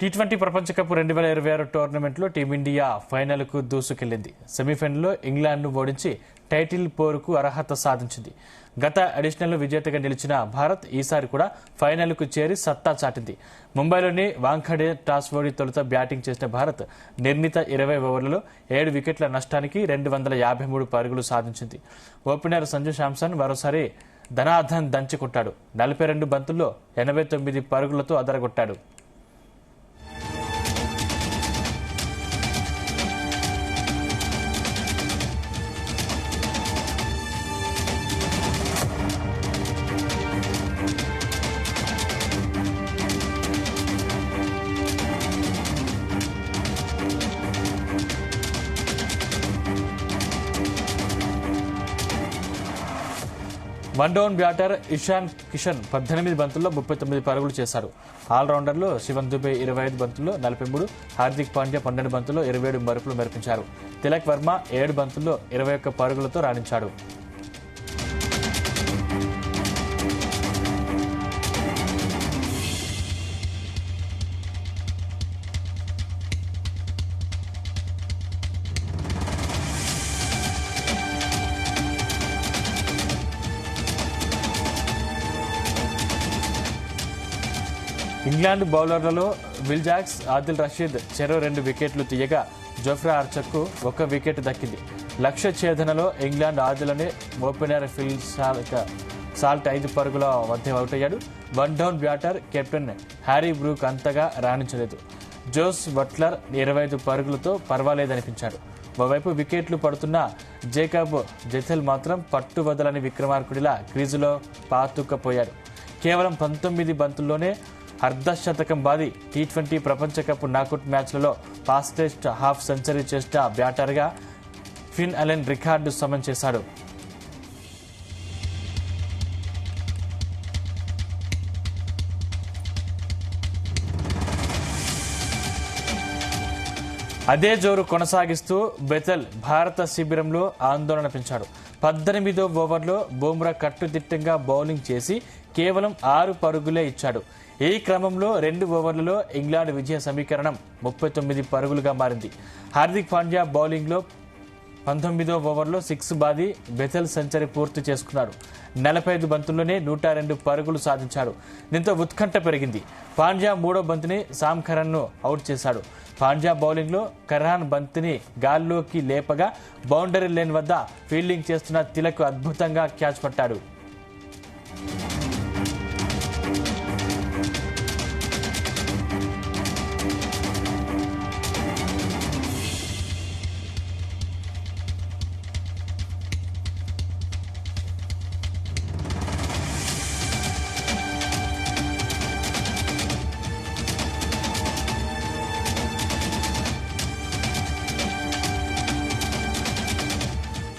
T20 ప్రపంచ cup 2026 టోర్నమెంట్లో team India ఫైనల్కు దూసుకెళ్లింది. సెమీఫైనల్లో ఇంగ్లాండ్ను ఓడించి టైటిల్ పోరుకు అర్హత సాధించింది. గత ఎడిషనల్ విజేతగా నిలిచిన భారత్ ఈసారి కూడా ఫైనల్కు చేరి సత్తా చాటింది. ముంబైలోని వాంఖడే టాస్ ఓడి తొలుత బ్యాటింగ్ చేసిన భారత్ నిర్ణీత 20 ఓవర్లలో 7 వికెట్ల నష్టానికి 253 పరుగులు సాధించింది. ఓపెనర్ సంజు శాంసన్ మరోసారి ధనాధన్ దంచుకొట్టాడు. 42 బంతుల్లో 89 పరుగులతో అదరగొట్టాడు. One down batter Ishan Kishan 18 బంతుల్లో 39 పరుగులు చేశారు. ఆల్రౌండర్లు శివన్ దుబే 25 బంతుల్లో 43, హార్దిక్ పాండ్యా 12 బంతుల్లో 27 మరుపులు మెరిపించారు. తిలక్ వర్మ 7 బంతుల్లో 21 పరుగులతో రాణించాడు. ఇంగ్లాండ్ బౌలర్లలో విల్ జాక్స్, ఆదిల్ రషీద్ చెరో 2 వికెట్లు తీయగా జోఫ్రా ఆర్చర్కు 1 వికెట్ దక్కింది. లక్ష్య ఛేదనలో ఇంగ్లాండ్ ఆదిలోనే ఓపెనర్ ఫిల్ సాల్ట్ 5 పరుగుల మధ్య అవుటయ్యాడు. One down batter captain Harry Brook అంతగా రాణించలేదు. జోస్ బట్లర్ 25 పరుగులతో పర్వాలేదనిపించాడు. ఓవైపు వికెట్లు పడుతున్న జేకబ్ జెథెల్ మాత్రం పట్టు వదలని విక్రమార్కుడిలా క్రీజులో పాతుకుపోయాడు. కేవలం 19 బంతుల్లోనే అర్ధశతకం బాది టీ20 ప్రపంచ కప్ నాకౌట్ మ్యాచ్లలో ఫాస్టెస్ట్ హాఫ్ సెంచరీ చేసిన బ్యాటర్గా ఫిన్ అలెన్ రికార్డు సమం చేశాడు. అదే జోరు కొనసాగిస్తూ బెతెల్ భారత శిబిరంలో ఆందోళన పెంచాడు. 18వ ఓవర్లో బుమ్రా కట్టుదిట్టంగా బౌలింగ్ చేసి కేవలం 6 పరుగులే ఇచ్చాడు. ఈ క్రమంలో 2 ఓవర్లలో ఇంగ్లాండ్ విజయ సమీకరణం 39 పరుగులుగా మారింది. హార్దిక్ పాండ్యా బౌలింగ్లో 19వ ఓవర్లో 6 బాది బెతెల్ సెంచరీ పూర్తి చేసుకున్నాడు. 45 బంతుల్లోనే 102 పరుగులు సాధించాడు. దీంతో ఉత్కంఠ పెరిగింది. పాండ్యా 3వ బంతిని సామ్ కరన్ను అవుట్ చేశాడు. పాండ్యా బౌలింగ్లో కర్హాన్ బంతిని గాల్లోకి లేపగా బౌండరీ లైన్ వద్ద ఫీల్డింగ్ చేస్తున్న తిలక్ అద్భుతంగా క్యాచ్ పట్టాడు.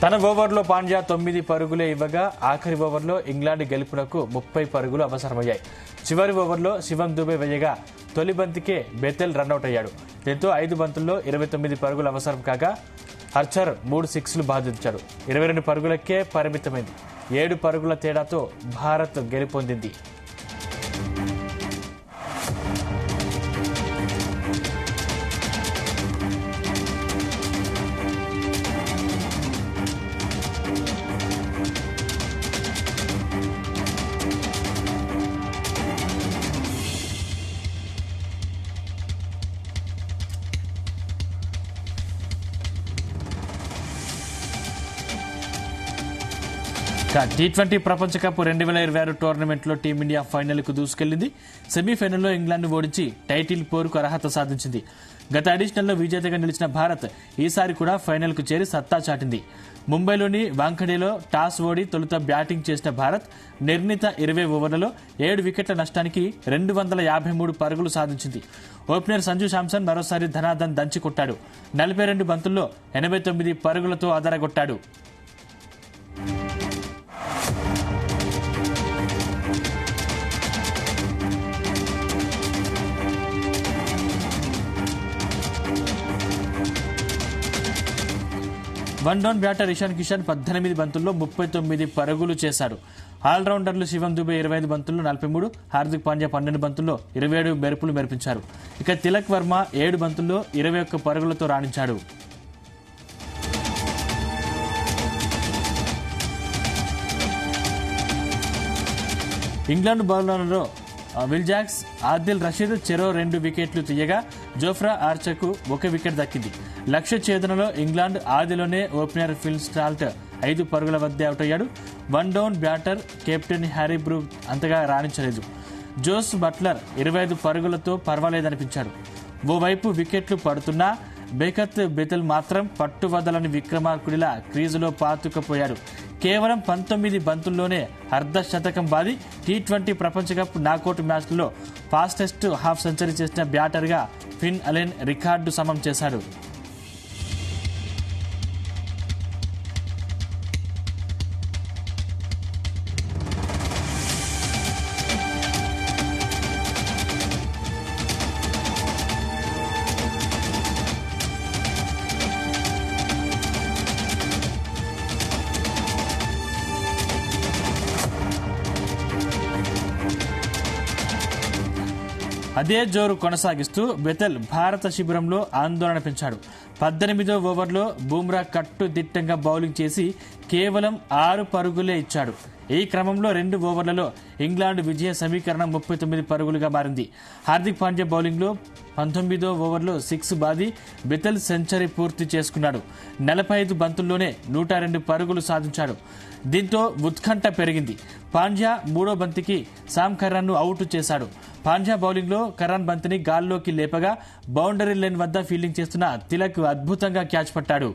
తన ఓవర్లో పాండ్యా 9 పరుగులే ఇవ్వగా ఆఖరి ఓవర్లో ఇంగ్లాండ్ గెలుపునకు 30 పరుగులు అవసరమయ్యాయి. చివరి ఓవర్లో శివన్ దుబే వేయగా తొలి బంతికే బెతెల్ రన్అట్ అయ్యాడు. దీంతో 5 బంతుల్లో 29 పరుగులు అవసరం కాగా ఆర్చర్ 3 సిక్స్లు బాధించాడు. 22 పరుగులకే పరిమితమైంది. 7 పరుగుల తేడాతో భారత్ గెలుపొందింది. టీ20 ప్రపంచ కప్ 2026 టోర్నమెంట్లో టీమిండియా ఫైనల్కు దూసుకెళ్లింది. సెమీఫైనల్లో ఇంగ్లాండ్ను ఓడించి టైటిల్ పోరుకు అర్హత సాధించింది. గత ఎడిషనల్లో విజేతగా నిలిచిన భారత్ ఈసారి కూడా ఫైనల్కు చేరి సత్తా చాటింది. ముంబైలోని వాంఖడేలో టాస్ ఓడి తొలుత బ్యాటింగ్ చేసిన భారత్ నిర్ణీత 20 ఓవర్లలో 7 వికెట్ల నష్టానికి 253 పరుగులు సాధించింది. ఓపెనర్ సంజు శాంసన్ మరోసారి ధనాధన్ దంచుకొట్టాడు. 42 బంతుల్లో 89 పరుగులతో అదరగొట్టాడు. One down batter Ishan Kishan 18 బంతుల్లో 39 పరుగులు చేశాడు. ఆల్రౌండర్లు శివం దుబే 25 బంతుల్లో 43, హార్దిక్ పాండ్యా 12 బంతుల్లో 27 మెరుపులు మెరిపించారు. ఇక తిలక్ వర్మ 7 బంతుల్లో 21 పరుగులతో రాణించాడు. ఇంగ్లాండ్ బౌలర్లలో విల్ జాక్స్, ఆదిల్ రషీద్ చెరో 2 వికెట్లు తీయగా జోఫ్రా ఆర్చర్కు 1 వికెట్ దక్కింది. లక్ష్య ఛేదనలో ఇంగ్లాండ్ ఆదిలోనే ఓపెనర్ ఫిల్ స్టాల్ట్ 5 పరుగుల వద్ద అవుట్ అయ్యాడు. One down batter captain Harry Brook అంతగా రాణించలేదు. జోస్ బట్లర్ 25 పరుగులతో పర్వాలేదనిపించాడు. ఓవైపు వికెట్లు పడుతున్నా బేకత్ బెతెల్ మాత్రం పట్టువదలని విక్రమార్కుడిలా క్రీజులో పాతుకుపోయాడు. కేవలం 19 బంతుల్లోనే అర్ధ శతకం బాది టీ20 ప్రపంచ కప్ నాకౌట్ మ్యాచ్లలో ఫాస్టెస్ట్ హాఫ్ సెంచరీ చేసిన బ్యాటర్గా ఫిన్ అలెన్ రికార్డు సమం చేశాడు. అదే జోరు కొనసాగిస్తూ బెతెల్ భారత శిబిరంలో ఆందోళన పెంచాడు. 18వ ఓవర్లో బుమ్రా కట్టుదిట్టంగా బౌలింగ్ చేసి కేవలం 6 పరుగులే ఇచ్చాడు. ఈ క్రమంలో 2 ఓవర్లలో ఇంగ్లాండ్ విజయ సమీకరణం 39 పరుగులుగా మారింది. హార్దిక్ పాండ్యా బౌలింగ్లో 19వ ఓవర్లో 6 బాది బెతెల్ సెంచరీ పూర్తి చేసుకున్నాడు. 45 బంతుల్లోనే 102 పరుగులు సాధించాడు. దీంతో ఉత్కంఠ పెరిగింది. పాండ్యా 3వ బంతికి సామ్ కర్రాన్ ను అవుట్ చేశాడు. పాండ్యా బౌలింగ్లో కర్రాన్ బంతిని గాల్లోకి లేపగా బౌండరీ లైన్ వద్ద ఫీల్డింగ్ చేస్తున్న తిలక్ అద్భుతంగా క్యాచ్ పట్టాడు.